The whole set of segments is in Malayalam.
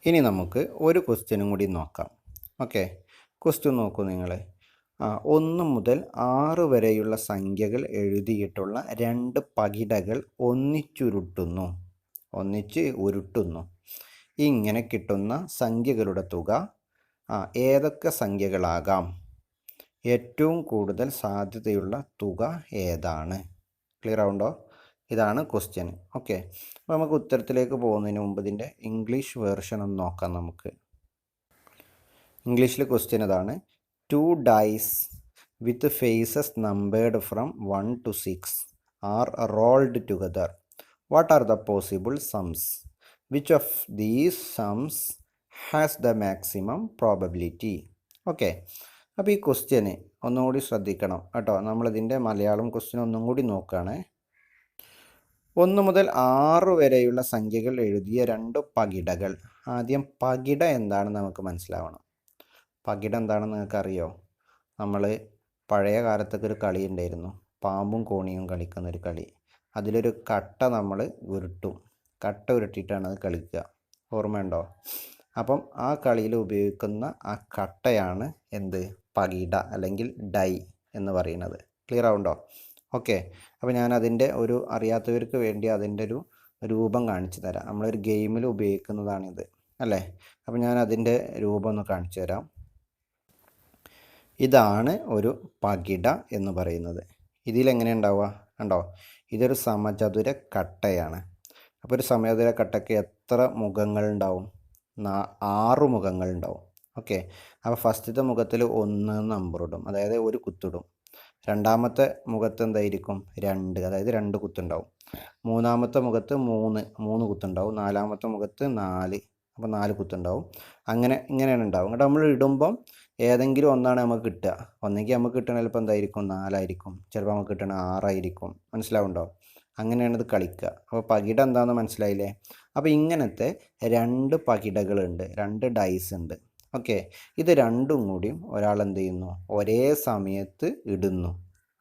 ഇനി നമുക്ക് ഒരു ക്വസ്റ്റ്യനും കൂടി നോക്കാം. ഓക്കെ, ക്വസ്റ്റ്യൻ നോക്കൂ നിങ്ങൾ. 1 മുതൽ 6 വരെയുള്ള സംഖ്യകൾ എഴുതിയിട്ടുള്ള 2 പകിടകൾ ഒന്നിച്ച് ഉരുട്ടുന്നു. ഇങ്ങനെ കിട്ടുന്ന സംഖ്യകളുടെ തുക ഏതൊക്കെ സംഖ്യകളാകാം? ഏറ്റവും കൂടുതൽ സാധ്യതയുള്ള തുക ഏതാണ്? ക്ലിയർ ആവുണ്ടോ? ഇതാണ് ക്വസ്റ്റ്യൻ. ഓക്കെ, അപ്പോൾ നമുക്ക് ഉത്തരത്തിലേക്ക് പോകുന്നതിന് മുമ്പ് ഇതിൻ്റെ ഇംഗ്ലീഷ് വേർഷൻ ഒന്ന് നോക്കാം. നമുക്ക് ഇംഗ്ലീഷിൽ ക്വസ്റ്റ്യൻ ഇതാണ്: 2 dice with faces numbered from 1 to 6 are rolled together. What are the possible sums? Which of these sums has the maximum probability? Okay, അപ്പോൾ ഈ ക്വസ്റ്റ്യന് ഒന്നുകൂടി ശ്രദ്ധിക്കണം കേട്ടോ. നമ്മളിതിൻ്റെ മലയാളം ക്വസ്റ്റ്യൻ ഒന്നും കൂടി നോക്കുകയാണ്. 1 മുതൽ 6 വരെയുള്ള സംഖ്യകൾ എഴുതിയ 2 പകിടകൾ. ആദ്യം പകിട എന്താണെന്ന് നമുക്ക് മനസ്സിലാവണം. പകിട എന്താണെന്ന് നിങ്ങൾക്കറിയോ? നമ്മൾ പഴയ കാലത്തൊക്കെ ഒരു കളി ഉണ്ടായിരുന്നു, പാമ്പും കോണിയും കളിക്കുന്നൊരു കളി. അതിലൊരു കട്ട നമ്മൾ ഉരുട്ടും, കട്ട ഉരുട്ടിയിട്ടാണ് അത് കളിക്കുക. ഓർമ്മയുണ്ടോ? അപ്പം ആ കളിയിൽ ഉപയോഗിക്കുന്ന ആ കട്ടയാണ് എന്ത്? പകിട അല്ലെങ്കിൽ ഡൈ എന്ന് പറയുന്നത്. ക്ലിയർ ആവുണ്ടോ? ഓക്കെ, അപ്പോൾ ഞാൻ അതിൻ്റെ ഒരു അറിയാത്തവർക്ക് വേണ്ടി അതിൻ്റെ ഒരു രൂപം കാണിച്ചു തരാം. നമ്മളൊരു ഗെയിമിൽ ഉപയോഗിക്കുന്നതാണിത് അല്ലേ? അപ്പോൾ ഞാൻ അതിൻ്റെ രൂപം ഒന്ന് കാണിച്ചു തരാം. ഇതാണ് ഒരു പകിട എന്ന് പറയുന്നത്. ഇതിലെങ്ങനെ ഉണ്ടാവുക കണ്ടോ? ഇതൊരു സമചതുര കട്ടയാണ്. അപ്പോൾ ഒരു സമചതുര കട്ടയ്ക്ക് എത്ര മുഖങ്ങളുണ്ടാവും? 6 മുഖങ്ങളുണ്ടാവും. ഓക്കെ, അപ്പോൾ ഫസ്റ്റത്തെ മുഖത്തിൽ 1 നമ്പർ ഇടും, അതായത് ഒരു കുത്തിടും. രണ്ടാമത്തെ മുഖത്ത് എന്തായിരിക്കും? 2, അതായത് 2 കുത്തുണ്ടാവും. മൂന്നാമത്തെ മുഖത്ത് 3 കുത്തുണ്ടാവും. നാലാമത്തെ മുഖത്ത് 4, അപ്പോൾ 4 കുത്തുണ്ടാവും. ഇങ്ങനെയാണ് ഉണ്ടാവും. എന്നിട്ട് നമ്മൾ ഇടുമ്പം ഏതെങ്കിലും ഒന്നാണ് നമുക്ക് കിട്ടുക. ഒന്നെങ്കിൽ നമുക്ക് കിട്ടണ ചിലപ്പോൾ എന്തായിരിക്കും? 4 ആയിരിക്കും, ചിലപ്പോൾ നമുക്ക് കിട്ടണ 6 ആയിരിക്കും. മനസ്സിലാവുണ്ടോ? അങ്ങനെയാണ് ഇത് കളിക്കുക. അപ്പോൾ പകിട എന്താണെന്ന് മനസ്സിലായില്ലേ? അപ്പോൾ ഇങ്ങനത്തെ 2 പകിടകളുണ്ട്, 2 ഡൈസ് ഉണ്ട്. ഓക്കെ, ഇത് രണ്ടും കൂടിയും ഒരാൾ എന്ത് ചെയ്യുന്നു? ഒരേ സമയത്ത് ഇടുന്നു,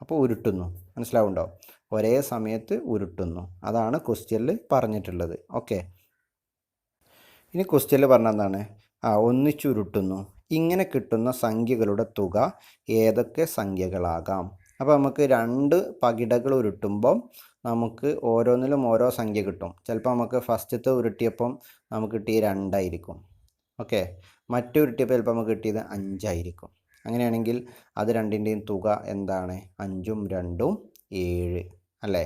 അപ്പോൾ ഉരുട്ടുന്നു. മനസ്സിലാവുണ്ടോ? ഒരേ സമയത്ത് ഉരുട്ടുന്നു, അതാണ് ക്വസ്റ്റ്യനിൽ പറഞ്ഞിട്ടുള്ളത്. ഓക്കെ, ഇനി ക്വസ്റ്റ്യനിൽ പറഞ്ഞ എന്താണ്? ഒന്നിച്ചുരുട്ടുന്നു. ഇങ്ങനെ കിട്ടുന്ന സംഖ്യകളുടെ തുക ഏതൊക്കെ സംഖ്യകളാകാം? അപ്പോൾ നമുക്ക് 2 പകിടകൾ ഉരുട്ടുമ്പം നമുക്ക് ഓരോന്നിലും ഓരോ സംഖ്യ കിട്ടും. ചിലപ്പോൾ നമുക്ക് ഫസ്റ്റത്തെ ഉരുട്ടിയപ്പം നമുക്ക് കിട്ടിയ 2 ആയിരിക്കും. ഓക്കെ, മറ്റു ഉരുട്ടിയപ്പോൾ ചിലപ്പോൾ നമുക്ക് കിട്ടിയത് 5 ആയിരിക്കും. അങ്ങനെയാണെങ്കിൽ അത് രണ്ടിൻ്റെയും തുക എന്താണ്? 5ഉം 2ഉം 7 അല്ലേ?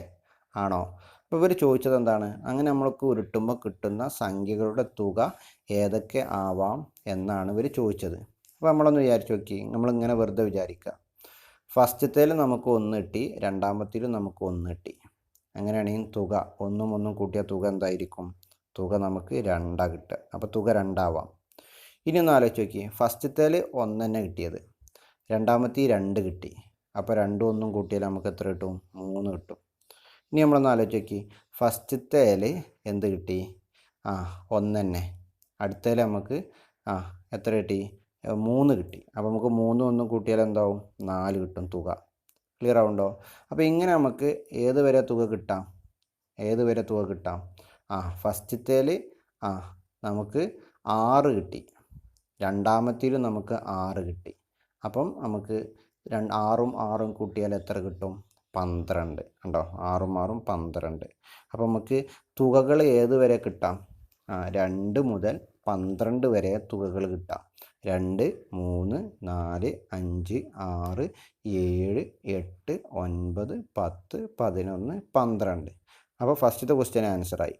ആണോ? അപ്പോൾ ഇവർ ചോദിച്ചത് എന്താണ്? അങ്ങനെ നമ്മൾക്ക് ഉരുട്ടുമ്പോൾ കിട്ടുന്ന സംഖ്യകളുടെ തുക ഏതൊക്കെ ആവാം എന്നാണ് ഇവർ ചോദിച്ചത്. അപ്പോൾ നമ്മളൊന്ന് വിചാരിച്ച് നോക്കി, നമ്മളിങ്ങനെ വെറുതെ വിചാരിക്കുക. ഫസ്റ്റത്തേൽ നമുക്ക് 1 കിട്ടി, രണ്ടാമത്തേലും നമുക്ക് 1 കിട്ടി. അങ്ങനെയാണെങ്കിൽ തുക 1ഉം 1ഉം കൂട്ടിയ തുക എന്തായിരിക്കും? തുക നമുക്ക് 2 കിട്ടുക. അപ്പോൾ തുക 2 ആവാം. ഇനി ഒന്ന് ആലോചിച്ച് നോക്കി, ഫസ്റ്റത്തേൽ 1 തന്നെ കിട്ടിയത്, രണ്ടാമത്തെ 2 കിട്ടി. അപ്പോൾ 2ഉം 1ഉം കൂട്ടിയാൽ നമുക്ക് എത്ര കിട്ടും? 3 കിട്ടും. ഇനി നമ്മളൊന്ന് ആലോചിച്ച് നോക്കി, ഫസ്റ്റത്തേൽ എന്ത് കിട്ടി? 1 തന്നെ. അടുത്തേൽ നമുക്ക് എത്ര കിട്ടി? 3 കിട്ടി. അപ്പോൾ നമുക്ക് 3ഉം 1ഉം കൂട്ടിയാൽ എന്താവും? 4 കിട്ടും തുക. ക്ലിയർ ആവുണ്ടോ? അപ്പോൾ ഇങ്ങനെ നമുക്ക് ഏത് വരെ തുക കിട്ടാം? ഫസ്റ്റത്തേൽ നമുക്ക് 6 കിട്ടി, രണ്ടാമത്തേലും നമുക്ക് 6 കിട്ടി. അപ്പം നമുക്ക് 6ഉം 6ഉം കൂട്ടിയാൽ എത്ര കിട്ടും? 12. കണ്ടോ? 6ഉം 6ഉം 12. അപ്പോൾ നമുക്ക് തുകകൾ ഏത് വരെ കിട്ടാം? 2 മുതൽ 12 വരെ തുകകൾ കിട്ടാം. 2, 3, 4, 5, 6, 7, 8, 9, 10, 11, 12. അപ്പോൾ ഫസ്റ്റത്തെ ക്വസ്റ്റ്യൻ ആൻസറായി.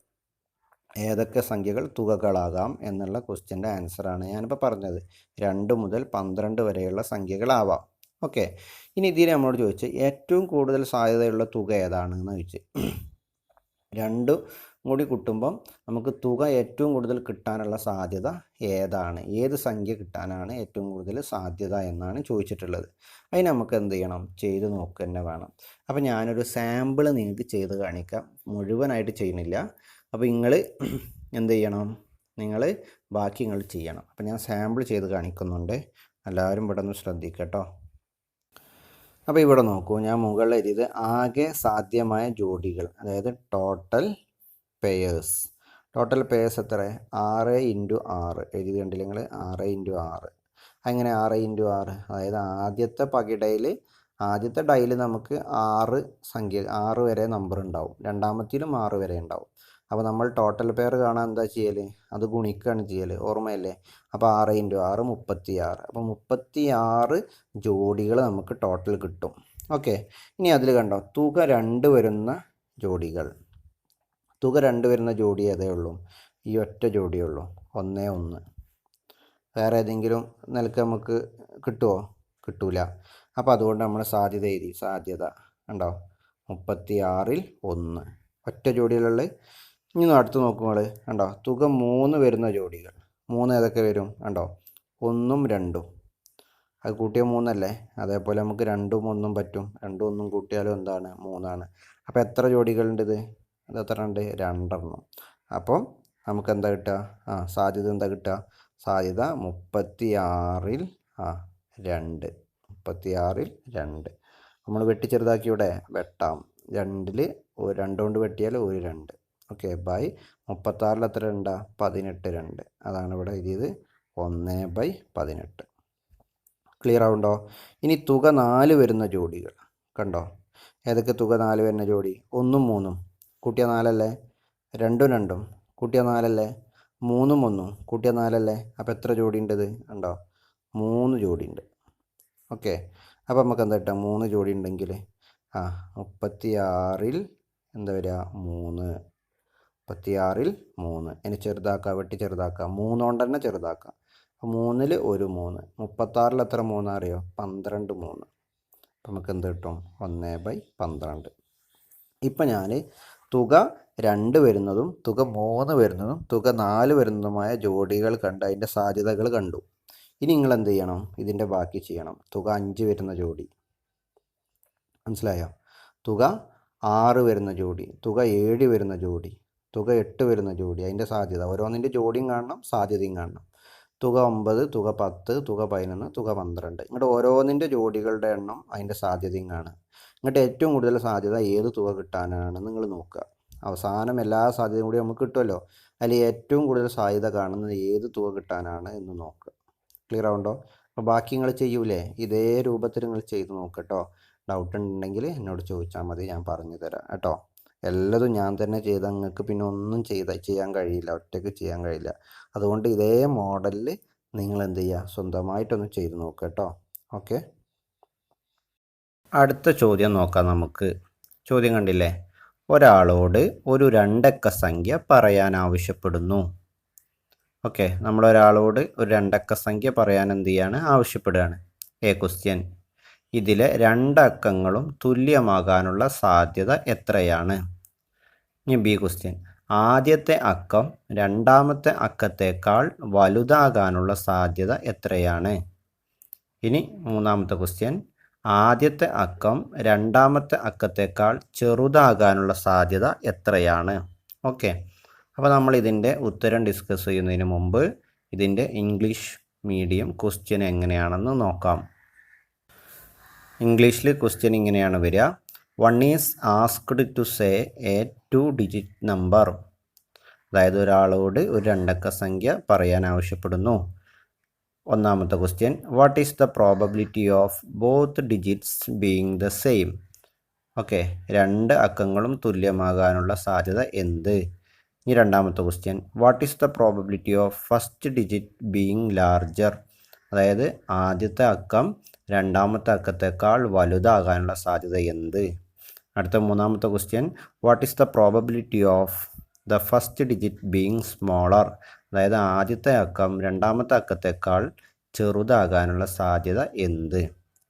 ഏതൊക്കെ സംഖ്യകൾ തുകകളാകാം എന്നുള്ള ക്വസ്റ്റ്യൻ്റെ ആൻസറാണ് ഞാനിപ്പോൾ പറഞ്ഞത്. 2 മുതൽ 12 വരെയുള്ള സംഖ്യകളാവാം. ഓക്കെ, ഇനി ഇതിൽ നമ്മളോട് ചോദിച്ച് ഏറ്റവും കൂടുതൽ സാധ്യതയുള്ള തുക ഏതാണെന്ന് ചോദിച്ച്. 2 കൂടി കൂട്ടുമ്പം നമുക്ക് തുക ഏറ്റവും കൂടുതൽ കിട്ടാനുള്ള സാധ്യത ഏതാണ്? ഏത് സംഖ്യ കിട്ടാനാണ് ഏറ്റവും കൂടുതൽ സാധ്യത എന്നാണ് ചോദിച്ചിട്ടുള്ളത്. അതിന് നമുക്ക് എന്ത് ചെയ്യണം? ചെയ്ത് നോക്കുക തന്നെ വേണം. അപ്പോൾ ഞാനൊരു സാമ്പിൾ നിങ്ങൾക്ക് ചെയ്ത് കാണിക്കാം, മുഴുവനായിട്ട് ചെയ്യണില്ല. അപ്പോൾ നിങ്ങൾ എന്ത് ചെയ്യണം? നിങ്ങൾ ബാക്കി നിങ്ങൾ ചെയ്യണം. അപ്പോൾ ഞാൻ സാമ്പിൾ ചെയ്ത് കാണിക്കുന്നുണ്ട്, എല്ലാവരും ഇവിടെ ഒന്ന് ശ്രദ്ധിക്കുക കേട്ടോ. അപ്പോൾ ഇവിടെ നോക്കൂ, ഞാൻ മുകളിൽ എഴുതിയത് ആകെ സാധ്യമായ ജോഡികൾ, അതായത് ടോട്ടൽ പെയേഴ്സ്. ടോട്ടൽ പേഴ്സ് എത്ര? 6 ഇൻറ്റു 6 എഴുതി കണ്ടില്ല നിങ്ങൾ? 6 ഇൻറ്റു 6. അങ്ങനെ 6 ഇൻറ്റു 6, അതായത് ആദ്യത്തെ ഡൈയിൽ നമുക്ക് 6 വരെ നമ്പർ ഉണ്ടാവും, രണ്ടാമത്തേലും 6 വരെ ഉണ്ടാവും. അപ്പോൾ നമ്മൾ ടോട്ടൽ പെയർ കാണാൻ എന്താ ചെയ്യൽ? അത് ഗുണിക്കുകയാണ് ചെയ്യൽ, ഓർമ്മയല്ലേ? അപ്പോൾ 6 ഇൻറ്റു 6 36. അപ്പോൾ 36 ജോഡികൾ നമുക്ക് ടോട്ടൽ കിട്ടും. ഓക്കെ, ഇനി അതിൽ കണ്ടോ തുക 2 വരുന്ന ജോഡികൾ. തുക 2 വരുന്ന ജോഡി ഏതേ ഉള്ളൂ? ഈ ഒറ്റ ജോഡിയേ ഉള്ളൂ, 1 1. വേറെ ഏതെങ്കിലും നിലക്ക് നമുക്ക് കിട്ടുമോ? കിട്ടൂല. അപ്പോൾ അതുകൊണ്ട് നമ്മൾ സാധ്യത എഴുതി. സാധ്യത ഉണ്ടോ? 36ൽ 1 ഒറ്റ ജോഡികളുള്ള. ഇനി അടുത്ത് നോക്കുമ്പോൾ കണ്ടോ തുക 3 വരുന്ന ജോഡികൾ. 3 ഏതൊക്കെ വരും? കണ്ടോ 1ഉം 2ഉം. അത് കൂട്ടിയ 3 അല്ലേ? അതേപോലെ നമുക്ക് 2ഉം 1ഉം പറ്റും. 2ഉം 1ഉം കൂട്ടിയാലും എന്താണ്? 3 ആണ്. അപ്പോൾ എത്ര ജോഡികളുണ്ട് ഇത്? അത് എത്ര ഉണ്ട്? 2 എണ്ണം. അപ്പം നമുക്ക് എന്താ കിട്ടുക? സാധ്യത എന്താ കിട്ടുക? സാധ്യത 36ൽ 2. 36ൽ 2. നമ്മൾ വെട്ടി ചെറുതാക്കി ഇവിടെ വെട്ടാം. 2ൽ 2 കൊണ്ട് വെട്ടിയാൽ 1 2. ഓക്കെ, ബൈ 36ൽ എത്ര ഉണ്ട്? 18 2. അതാണ് ഇവിടെ എഴുതിയത് 1/18. ക്ലിയർ ആവുണ്ടോ? ഇനി തുക 4 വരുന്ന ജോഡികൾ കണ്ടോ? ഏതൊക്കെ തുക 4 വരുന്ന ജോഡി? 1ഉം 3ഉം കൂട്ടിയ 4 അല്ലേ? 2ഉം 2ഉം കൂട്ടിയ 4 അല്ലേ? 3ഉം 1ഉം കൂട്ടിയ 4 അല്ലേ? അപ്പോൾ എത്ര ജോഡി ഉണ്ടത്? കണ്ടോ 3 ജോഡി ഉണ്ട്. ഓക്കെ, അപ്പോൾ നമുക്ക് എന്താ കിട്ടുക? 3 ജോഡി ഉണ്ടെങ്കിൽ 36ൽ എന്താ വരിക? 3. 36ൽ 3. ഇനി ചെറുതാക്കുക, വെട്ടി ചെറുതാക്കുക, 3 കൊണ്ട് തന്നെ ചെറുതാക്കുക. 3ൽ 1 3. 36ൽ എത്ര 3 അറിയോ? 12 3. അപ്പം നമുക്ക് എന്ത് കിട്ടും? 1/12. ഇപ്പം ഞാൻ തുക 2 വരുന്നതും തുക 3 വരുന്നതും തുക 4 വരുന്നതുമായ ജോഡികൾ കണ്ട് അതിൻ്റെ സാധ്യതകൾ കണ്ടു. ഇനി നിങ്ങൾ എന്ത് ചെയ്യണം? ഇതിൻ്റെ ബാക്കി ചെയ്യണം. തുക 5 വരുന്ന ജോഡി മനസ്സിലായോ? തുക 6 വരുന്ന ജോഡി, തുക 7 വരുന്ന ജോഡി, തുക 8 വരുന്ന ജോഡി, അതിൻ്റെ സാധ്യത ഓരോന്നിൻ്റെ ജോഡിയും കാണണം, സാധ്യതയും കാണണം. തുക 9, തുക 10, തുക 11, തുക 12. ഇങ്ങോട്ട് ഓരോന്നിൻ്റെ ജോഡികളുടെ എണ്ണം, അതിൻ്റെ സാധ്യതയും കാണുക. ഇങ്ങോട്ട് ഏറ്റവും കൂടുതൽ സാധ്യത ഏത് തുക കിട്ടാനാണെന്ന് നിങ്ങൾ നോക്കുക. അവസാനം എല്ലാ സാധ്യതയും കൂടി നമുക്ക് കിട്ടുമല്ലോ. അതിൽ ഏറ്റവും കൂടുതൽ സാധ്യത കാണുന്നത് ഏത് തുക കിട്ടാനാണ് എന്ന് നോക്കുക. ക്ലിയർ ആവുണ്ടോ? അപ്പോൾ ബാക്കി നിങ്ങൾ ചെയ്യൂലേ? ഇതേ രൂപത്തിൽ നിങ്ങൾ ചെയ്ത് നോക്കട്ടോ. ഡൗട്ട് ഉണ്ടെങ്കിൽ എന്നോട് ചോദിച്ചാൽ മതി, ഞാൻ പറഞ്ഞു തരാം കേട്ടോ. എല്ലതും ഞാൻ തന്നെ ചെയ്താൽ നിങ്ങൾക്ക് പിന്നെ ഒന്നും ചെയ്യാൻ കഴിയില്ല, ഒറ്റയ്ക്ക് ചെയ്യാൻ കഴിയില്ല. അതുകൊണ്ട് ഇതേ മോഡലിൽ നിങ്ങൾ എന്ത് ചെയ്യുക? സ്വന്തമായിട്ടൊന്ന് ചെയ്ത് നോക്കുക കേട്ടോ. ഓക്കെ, അടുത്ത ചോദ്യം നോക്കാം നമുക്ക്. ചോദ്യം കണ്ടില്ലേ? ഒരാളോട് ഒരു 2 അക്ക സംഖ്യ പറയാൻ ആവശ്യപ്പെടുന്നു. ഓക്കെ, നമ്മളൊരാളോട് ഒരു 2 അക്ക സംഖ്യ പറയാൻ എന്ത് ചെയ്യാണ്? ആവശ്യപ്പെടുകയാണ്. ക്വസ്റ്റ്യൻ, ഇതിലെ 2 അക്കങ്ങളും തുല്യമാകാനുള്ള സാധ്യത എത്രയാണ്? ഇനി ബി ക്വസ്റ്റ്യൻ, ആദ്യത്തെ അക്കം രണ്ടാമത്തെ അക്കത്തേക്കാൾ വലുതാകാനുള്ള സാധ്യത എത്രയാണ്? ഇനി മൂന്നാമത്തെ ക്വസ്റ്റ്യൻ, ആദ്യത്തെ അക്കം രണ്ടാമത്തെ അക്കത്തേക്കാൾ ചെറുതാകാനുള്ള സാധ്യത എത്രയാണ്? ഓക്കെ, അപ്പോൾ നമ്മൾ ഇതിൻ്റെ ഉത്തരം ഡിസ്കസ് ചെയ്യുന്നതിന് മുമ്പ് ഇതിൻ്റെ ഇംഗ്ലീഷ് മീഡിയം ക്വസ്റ്റ്യൻ എങ്ങനെയാണെന്ന് നോക്കാം. ഇംഗ്ലീഷിൽ ക്വസ്റ്റ്യൻ ഇങ്ങനെയാണ് വരിക. 1 is asked to say a 2-digit number. അതായത് ഒരാളോട് ഒരു 2 അക്ക സംഖ്യ പറയാൻ ആവശ്യപ്പെടുന്നു. ഒന്നാമത്തെ question, what is the probability of both digits being the same? Okay, 2 അക്കങ്ങളും തുല്യമാകാനുള്ള സാധ്യത എന്ത്? ഇനി രണ്ടാമത്തെ question, what is the probability of first digit being larger? അതായത് ആദ്യത്തെ അക്കം രണ്ടാമത്തെ അക്കത്തേക്കാൾ വലുതാകാനുള്ള സാധ്യത എന്ത്? അടുത്ത മൂന്നാമത്തെ question, what is the probability of the first digit being smaller? അതായത് ആദ്യത്തെ അക്കം രണ്ടാമത്തെ അക്കത്തേക്കാൾ ചെറുതാകാനുള്ള സാധ്യത എന്ത്?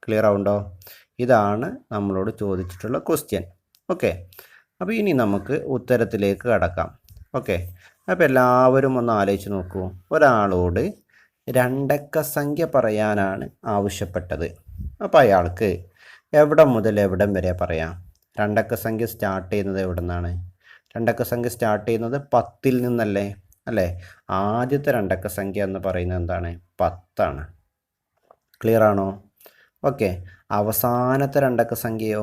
ക്ലിയർ ആവുണ്ടോ? ഇതാണ് നമ്മളോട് ചോദിച്ചിട്ടുള്ള ക്വസ്റ്റ്യൻ. ഓക്കെ, അപ്പോൾ ഇനി നമുക്ക് ഉത്തരത്തിലേക്ക് കടക്കാം. ഓക്കെ, അപ്പോൾ എല്ലാവരും ഒന്ന് ആലോചിച്ച് നോക്കൂ. ഒരാളോട് 2 അക്ക സംഖ്യ പറയാനാണ് ആവശ്യപ്പെട്ടത്. അപ്പോൾ അയാൾക്ക് എവിടെ മുതൽ എവിടം വരെ പറയാം? 2 അക്ക സംഖ്യ സ്റ്റാർട്ട് ചെയ്യുന്നത് എവിടെ നിന്നാണ്? 2 അക്ക സംഖ്യ സ്റ്റാർട്ട് ചെയ്യുന്നത് 10ൽ നിന്നല്ലേ? അല്ലേ? ആദ്യത്തെ 2 അക്ക സംഖ്യ എന്ന് പറയുന്നത് എന്താണ്? 10 ആണ്. ക്ലിയർ ആണോ? ഓക്കെ, അവസാനത്തെ 2 അക്ക സംഖ്യയോ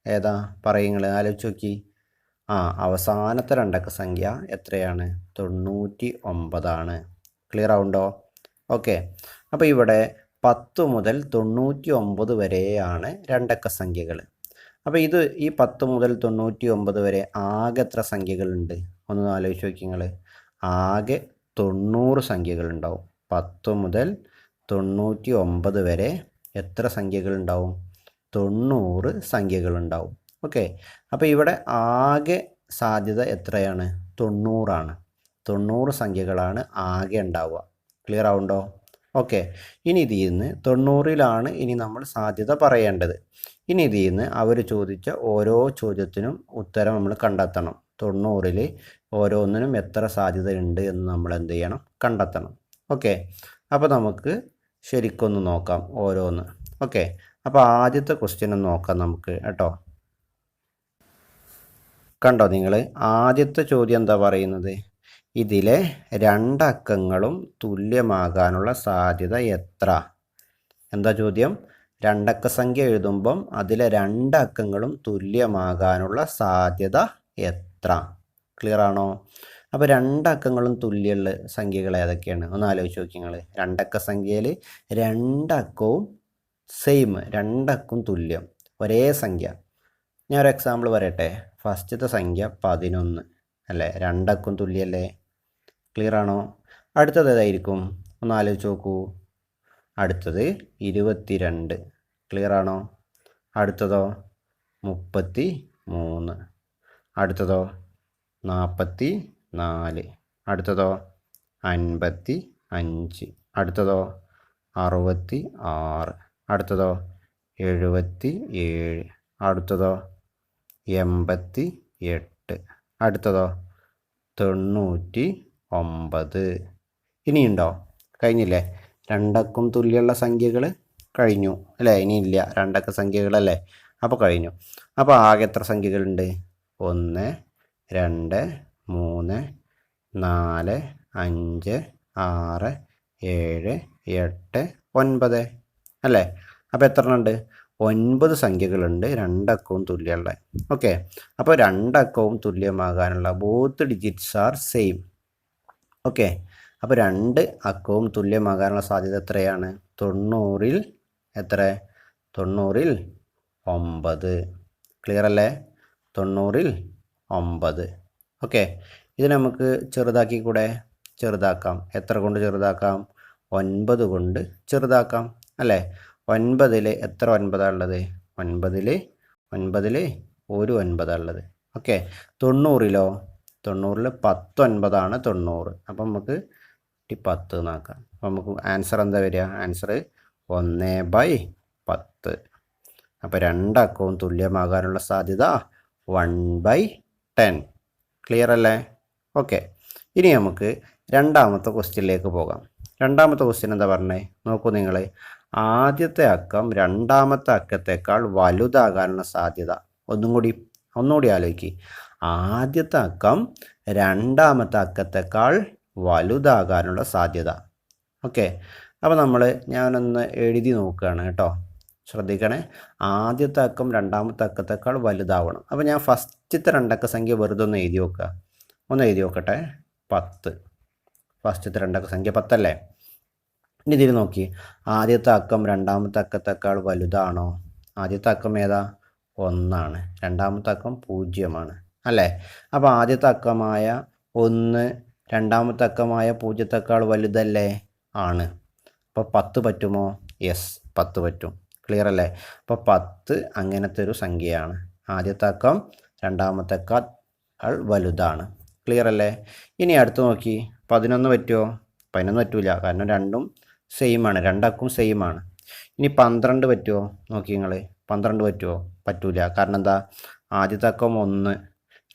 ഏതാ? പറയുങ്ങൾ ആലോചിച്ച് നോക്കി. അവസാനത്തെ രണ്ടക്ക സംഖ്യ എത്രയാണ്? 99 ക്ലിയർ ആവുണ്ടോ? ഓക്കെ. അപ്പോൾ ഇവിടെ 10 മുതൽ 99 വരെയാണ് രണ്ടക്ക സംഖ്യകൾ. അപ്പോൾ ഈ 10 മുതൽ 99 വരെ ആകെ എത്ര സംഖ്യകളുണ്ട്? ഒന്ന് ആലോചിച്ച് നോക്കി നിങ്ങൾ. ആകെ 90 സംഖ്യകളുണ്ടാവും. 10 മുതൽ 99 വരെ എത്ര സംഖ്യകളുണ്ടാവും? 90 സംഖ്യകളുണ്ടാവും. ഓക്കെ. അപ്പോൾ ഇവിടെ ആകെ സാധ്യത എത്രയാണ്? 90 90 സംഖ്യകളാണ് ആകെ ഉണ്ടാവുക. ക്ലിയർ ആവുണ്ടോ? ഓക്കെ. ഇനി ഇതിൽ നിന്ന് 90ലാണ് ഇനി നമ്മൾ സാധ്യത പറയേണ്ടത്. ഇനി ഇതിൽ നിന്ന് അവർ ചോദിച്ച ഓരോ ചോദ്യത്തിനും ഉത്തരം നമ്മൾ കണ്ടെത്തണം. 90ൽ ഓരോന്നിനും എത്ര സാധ്യത ഉണ്ട് എന്ന് നമ്മൾ എന്ത് ചെയ്യണം? കണ്ടെത്തണം. ഓക്കെ. അപ്പോൾ നമുക്ക് ശരിക്കൊന്ന് നോക്കാം ഓരോന്ന്. ഓക്കെ. അപ്പോൾ ആദ്യത്തെ ക്വസ്റ്റ്യൻ ഒന്ന് നോക്കാം നമുക്ക് കേട്ടോ. കണ്ടോ നിങ്ങൾ? ആദ്യത്തെ ചോദ്യം എന്താ പറയുന്നത്? ഇതിലെ രണ്ടക്കങ്ങളും തുല്യമാകാനുള്ള സാധ്യത എത്ര? എന്താ ചോദ്യം? രണ്ടക്ക സംഖ്യ എഴുതുമ്പം അതിലെ രണ്ടക്കങ്ങളും തുല്യമാകാനുള്ള സാധ്യത എത്ര? ക്ലിയർ ആണോ? അപ്പോൾ രണ്ടക്കങ്ങളും തുല്യമുള്ള സംഖ്യകൾ ഏതൊക്കെയാണ്? ഒന്ന് ആലോചിച്ച് നോക്കി നിങ്ങൾ. രണ്ടക്ക സംഖ്യയിൽ രണ്ടക്കവും സെയിം, രണ്ടക്കും തുല്യം, ഒരേ സംഖ്യ. ഞാനൊരു എക്സാമ്പിൾ പറയട്ടെ. ഫസ്റ്റത്തെ സംഖ്യ 11 അല്ലേ? രണ്ടക്കും തുല്യല്ലേ? ക്ലിയർ ആണോ? അടുത്തത് ഏതായിരിക്കും? ഒന്ന് ആലോചിച്ച് നോക്കൂ. അടുത്തത് 22. ക്ലിയർ ആണോ? അടുത്തതോ 33. അടുത്തതോ 44. അടുത്തതോ 55. അടുത്തതോ 66. അടുത്തതോ 77. അടുത്തതോ 88. അടുത്തതോ 99. ഇനിയുണ്ടോ? കഴിഞ്ഞില്ലേ? രണ്ടക്കും തുല്യമുള്ള സംഖ്യകൾ കഴിഞ്ഞു അല്ലേ? ഇനിയില്ല, രണ്ടക്ക സംഖ്യകളല്ലേ? അപ്പോൾ കഴിഞ്ഞു. അപ്പോൾ ആകെ എത്ര സംഖ്യകളുണ്ട്? 1 2 3 4 5 6 7 8 9 അല്ലേ? അപ്പോൾ എത്ര ഉണ്ട്? 9 സംഖ്യകളുണ്ട് രണ്ടക്കവും തുല്യമുള്ള. ഓക്കെ. അപ്പോൾ രണ്ടക്കവും തുല്യമാകാനുള്ള both digits are same. Okay. അപ്പോൾ രണ്ട് അക്കവും തുല്യമാകാനുള്ള സാധ്യത എത്രയാണ്? 90ൽ എത്ര? 90ൽ 9. ക്ലിയർ അല്ലേ? 90ൽ 9. ഓക്കെ. ഇത് നമുക്ക് ചെറുതാക്കി കൂടെ? ചെറുതാക്കാം. എത്ര കൊണ്ട് ചെറുതാക്കാം? 9 കൊണ്ട് ചെറുതാക്കാം അല്ലേ? 9ൽ എത്ര 9 ഉള്ളത്? 9ൽ ഒരു 9 ഉള്ളത്. ഓക്കെ. 90ലോ? 90ൽ 10 9 90. അപ്പം നമുക്ക് 10 എന്നാക്കാം. അപ്പം നമുക്ക് ആൻസർ എന്താ വരിക? ആൻസർ 1/10. അപ്പോൾ രണ്ടക്കവും തുല്യമാകാനുള്ള സാധ്യത 1/10. ക്ലിയർ അല്ലേ? ഓക്കെ. ഇനി നമുക്ക് രണ്ടാമത്തെ ക്വസ്റ്റ്യനിലേക്ക് പോകാം. രണ്ടാമത്തെ ക്വസ്റ്റ്യൻ എന്താ പറഞ്ഞത്? നോക്കൂ നിങ്ങൾ. ആദ്യത്തെ അക്കം രണ്ടാമത്തെ അക്കത്തേക്കാൾ വലുതാകാനുള്ള സാധ്യത. ഒന്നുകൂടി ആലോചിക്കുക. ആദ്യത്തെ അക്കം രണ്ടാമത്തെ അക്കത്തേക്കാൾ വലുതാകാനുള്ള സാധ്യത. ഓക്കെ. അപ്പോൾ ഞാനൊന്ന് എഴുതി നോക്കുകയാണ് കേട്ടോ. ശ്രദ്ധിക്കണേ. ആദ്യത്തെ അക്കം രണ്ടാമത്തെ അക്കത്തേക്കാൾ വലുതാവണം. അപ്പോൾ ഞാൻ ഫസ്റ്റത്തെ രണ്ടക്ക സംഖ്യ വെറുതെ ഒന്ന് എഴുതി നോക്കുക. ഒന്ന് എഴുതി നോക്കട്ടെ. 10. ഫസ്റ്റത്തെ രണ്ടക്ക സംഖ്യ 10 അല്ലേ? ഇനി ഇതിൽ നോക്കി. ആദ്യത്തെ അക്കം രണ്ടാമത്തെ അക്കത്തേക്കാൾ വലുതാണോ? ആദ്യത്തെ അക്കം ഏതാ? 1. രണ്ടാമത്തെ അക്കം 0 അല്ലേ? അപ്പോൾ ആദ്യത്തെ അക്കമായ 1 രണ്ടാമത്തെ അക്കമായ 0ത്തേക്കാൾ വലുതല്ലേ? ആണ്. അപ്പോൾ 10 പറ്റുമോ? യെസ്, 10 പറ്റും. ക്ലിയർ അല്ലേ? അപ്പോൾ 10 അങ്ങനത്തെ ഒരു സംഖ്യയാണ്. ആദ്യത്തെ അക്കം രണ്ടാമത്തേക്കാൾ വലുതാണ്. ക്ലിയർ അല്ലേ? ഇനി അടുത്ത് നോക്കി. 11 പറ്റുമോ? 11 പറ്റൂല. കാരണം രണ്ടും സെയിം ആണ്, രണ്ടക്കും സെയിം ആണ്. ഇനി 12 പറ്റുമോ? നോക്കി നിങ്ങൾ. 12 പറ്റുമോ? പറ്റൂല. കാരണം എന്താ? ആദ്യത്തെ അക്കം 1,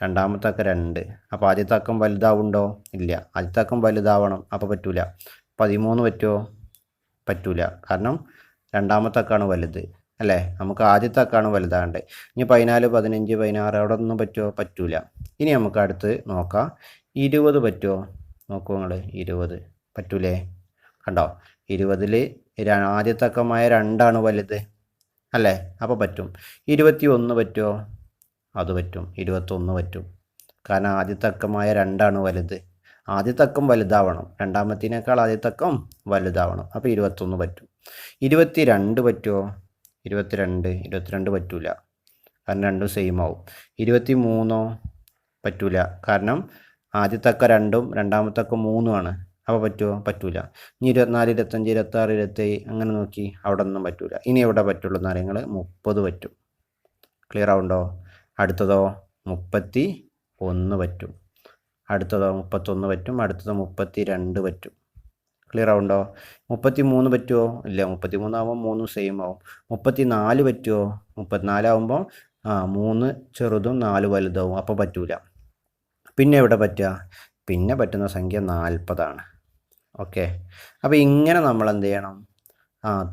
രണ്ടാമത്തെ അക്കം 2. അപ്പോൾ ആദ്യത്തെ അക്കം വലുതാവുണ്ടോ? ഇല്ല. ആദ്യത്തെ അക്കം വലുതാവണം. അപ്പോൾ പറ്റൂല. 13 പറ്റുമോ? പറ്റൂല. കാരണം രണ്ടാമത്തെ അക്കമാണ് വലുത് അല്ലേ? നമുക്ക് ആദ്യത്തെ അക്കമാണ് വലുതാകേണ്ടത്. ഇനി 14 15 16 അവിടെ ഒന്നും പറ്റുമോ? പറ്റൂല. ഇനി നമുക്ക് അടുത്ത് നോക്കാം. 20 പറ്റുമോ? നോക്കൂ നിങ്ങൾ. 20 പറ്റൂലേ? കണ്ടോ? 20ൽ ആദ്യത്തെ അക്കമായ 2 വലുത് അല്ലേ? അപ്പോൾ പറ്റും. 21 പറ്റുമോ? അത് പറ്റും. 21 പറ്റും. കാരണം ആദ്യത്തെ അക്കമായ 2 വലുത്. ആദ്യത്തെ അക്കം വലുതാവണം, രണ്ടാമത്തേനേക്കാൾ ആദ്യത്തെ അക്കം വലുതാവണം. അപ്പോൾ 21 പറ്റും. 22 പറ്റുമോ? 22 പറ്റൂല, കാരണം രണ്ടും സെയിം ആവും. 23 പറ്റൂല, കാരണം ആദ്യത്തെ അക്കം 2ഉം രണ്ടാമത്തെ അക്കം 3ഉം ആണ്. അപ്പോൾ പറ്റുമോ? പറ്റൂല. ഇനി 24, 25, 26, 27 അങ്ങനെ നോക്കി, അവിടെ ഒന്നും പറ്റൂല. ഇനി എവിടെ പറ്റുള്ളൂ എന്ന് പറയുന്നത് 30 പറ്റും. ക്ലിയർ ആവുണ്ടോ? അടുത്തതോ 31 പറ്റും. അടുത്തതോ 31 പറ്റും. അടുത്തത് 32 പറ്റും. ക്ലിയർ ആവുണ്ടോ? 33 പറ്റുമോ? ഇല്ല, 33 ആകുമ്പോൾ 3 സെയിം ആവും. 34 പറ്റുമോ? 34 ആകുമ്പോൾ 3 ചെറുതും 4 വലുതാവും, അപ്പോൾ പറ്റൂല. പിന്നെ എവിടെ പറ്റുക? പിന്നെ പറ്റുന്ന സംഖ്യ 40 ആണ്. ഓക്കെ, അപ്പോൾ ഇങ്ങനെ നമ്മൾ എന്ത് ചെയ്യണം?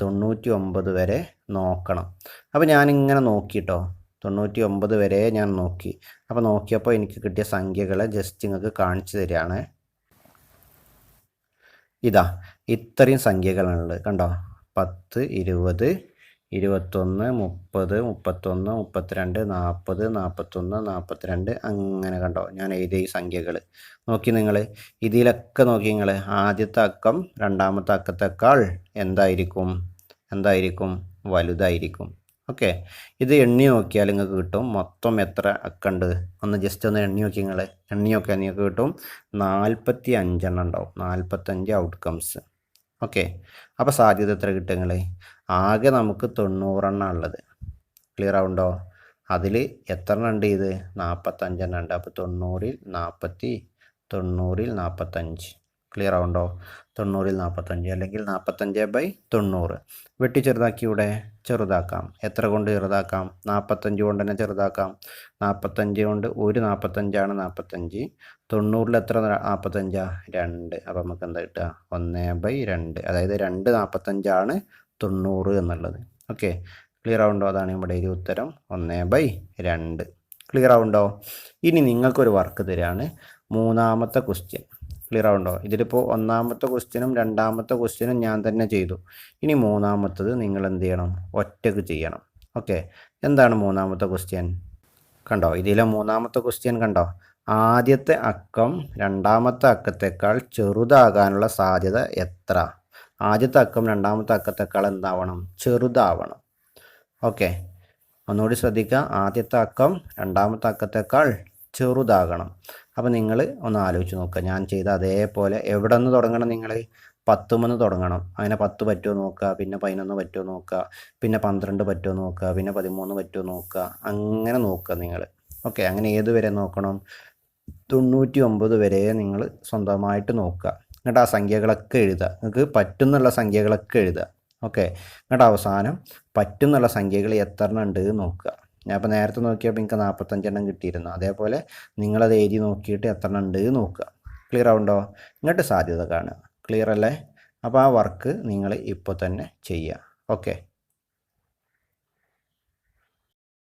99 വരെ നോക്കണം. അപ്പോൾ ഞാനിങ്ങനെ നോക്കിട്ടോ, 99 വരെ ഞാൻ നോക്കി. അപ്പോൾ നോക്കിയപ്പോൾ എനിക്ക് കിട്ടിയ സംഖ്യകളെ ജസ്റ്റ് നിങ്ങൾക്ക് കാണിച്ചു തരികയാണ്. ഇതാ ഇത്രയും സംഖ്യകളുള്ളത് കണ്ടോ? 10, 20, 21, 30, 31, 32, 40, 41, 42 അങ്ങനെ കണ്ടോ? ഞാൻ എഴുതിയ ഈ സംഖ്യകൾ നോക്കി നിങ്ങൾ. ഇതിലൊക്കെ നോക്കി നിങ്ങൾ, ആദ്യത്തെ അക്കം രണ്ടാമത്തെ അക്കത്തേക്കാൾ എന്തായിരിക്കും? വലുതായിരിക്കും. ഓക്കെ, ഇത് എണ്ണി നോക്കിയാൽ നിങ്ങൾക്ക് കിട്ടും മൊത്തം എത്ര അക്കമുണ്ട്. ഒന്ന് ജസ്റ്റ് ഒന്ന് എണ്ണി നോക്കിയാൽ നിങ്ങൾക്ക് കിട്ടും 45 എണ്ണം ഉണ്ടാവും. 45 ഔട്ട്കംസ്. ഓക്കെ, അപ്പോൾ സാധ്യത എത്ര കിട്ടും നിങ്ങൾ? ആകെ നമുക്ക് 90 എണ്ണം ഉള്ളത്. ക്ലിയർ ആവുണ്ടോ? അതിൽ എത്ര എണ്ണം ഉണ്ട്? ഇത് 45 എണ്ണം ഉണ്ട്. അപ്പോൾ 90ൽ 45. ക്ലിയർ ആവുണ്ടോ? 90ൽ 45 അല്ലെങ്കിൽ 45/90. വെട്ടി ചെറുതാക്കി ഇവിടെ ചെറുതാക്കാം. എത്ര കൊണ്ട് ചെറുതാക്കാം? 45 കൊണ്ട് തന്നെ ചെറുതാക്കാം. 45 കൊണ്ട് ഒരു 45ആണ് 45. 90ൽ എത്ര 45? 2. അപ്പോൾ നമുക്ക് എന്താ കിട്ടുക? 1/2. അതായത് 2 45ആണ് 90 എന്നുള്ളത്. ഓക്കെ, ക്ലിയർ ആവുണ്ടോ? അതാണ് നമ്മുടെ ഈ ഉത്തരം 1/2. ക്ലിയർ ആവുണ്ടോ? ഇനി നിങ്ങൾക്കൊരു വർക്ക് തരാണ്, മൂന്നാമത്തെ ക്വസ്റ്റ്യൻ. ക്ലിയർ ആവുണ്ടോ? ഇതിലിപ്പോൾ ഒന്നാമത്തെ ക്വസ്റ്റ്യനും രണ്ടാമത്തെ ക്വസ്റ്റ്യനും ഞാൻ തന്നെ ചെയ്തു. ഇനി മൂന്നാമത്തത് നിങ്ങൾ എന്ത് ചെയ്യണം? ഒറ്റക്ക് ചെയ്യണം. ഓക്കെ, എന്താണ് മൂന്നാമത്തെ ക്വസ്റ്റ്യൻ? കണ്ടോ? ഇതിലെ മൂന്നാമത്തെ ക്വസ്റ്റ്യൻ കണ്ടോ? ആദ്യത്തെ അക്കം രണ്ടാമത്തെ അക്കത്തേക്കാൾ ചെറുതാകാനുള്ള സാധ്യത എത്ര? ആദ്യത്തെ അക്കം രണ്ടാമത്തെ അക്കത്തേക്കാൾ എന്താവണം? ചെറുതാവണം. ഓക്കെ, ഒന്നുകൂടി ശ്രദ്ധിക്കുക. ആദ്യത്തെ അക്കം രണ്ടാമത്തെ അക്കത്തേക്കാൾ ചെറുതാകണം. അപ്പോൾ നിങ്ങൾ ഒന്ന് ആലോചിച്ച് നോക്കുക. ഞാൻ ചെയ്ത അതേപോലെ എവിടെ നിന്ന് തുടങ്ങണം? നിങ്ങൾ 10 തുടങ്ങണം. അങ്ങനെ 10 പറ്റുമോ നോക്കുക, പിന്നെ 11 പറ്റുമോ നോക്കുക, പിന്നെ 12 പറ്റുമോ നോക്കുക, പിന്നെ 13 പറ്റുമോ നോക്കുക. അങ്ങനെ നോക്കുക നിങ്ങൾ. ഓക്കെ, അങ്ങനെ ഏത് വരെ നോക്കണം? 99 വരെ നിങ്ങൾ സ്വന്തമായിട്ട് നോക്കുക. എന്നിട്ട് ആ സംഖ്യകളൊക്കെ എഴുതുക. നിങ്ങൾക്ക് പറ്റുന്നുള്ള സംഖ്യകളൊക്കെ എഴുതുക. ഓക്കെ, എന്നിട്ട് അവസാനം പറ്റുന്നുള്ള സംഖ്യകൾ എത്ര എണ്ണം ഉണ്ട് നോക്കുക. ഞാൻ ഇപ്പോൾ നേരത്തെ നോക്കിയപ്പോൾ എനിക്ക് 45 എണ്ണം കിട്ടിയിരുന്നു. അതേപോലെ നിങ്ങളത് എഴുതി നോക്കിയിട്ട് എത്ര എണ്ണം ഉണ്ട് നോക്കുക. ക്ലിയർ ആവുണ്ടോ? എന്നിട്ട് സാധ്യത കാണുക. ക്ലിയർ അല്ലേ? അപ്പോൾ ആ വർക്ക് നിങ്ങൾ ഇപ്പോൾ തന്നെ ചെയ്യുക. ഓക്കെ.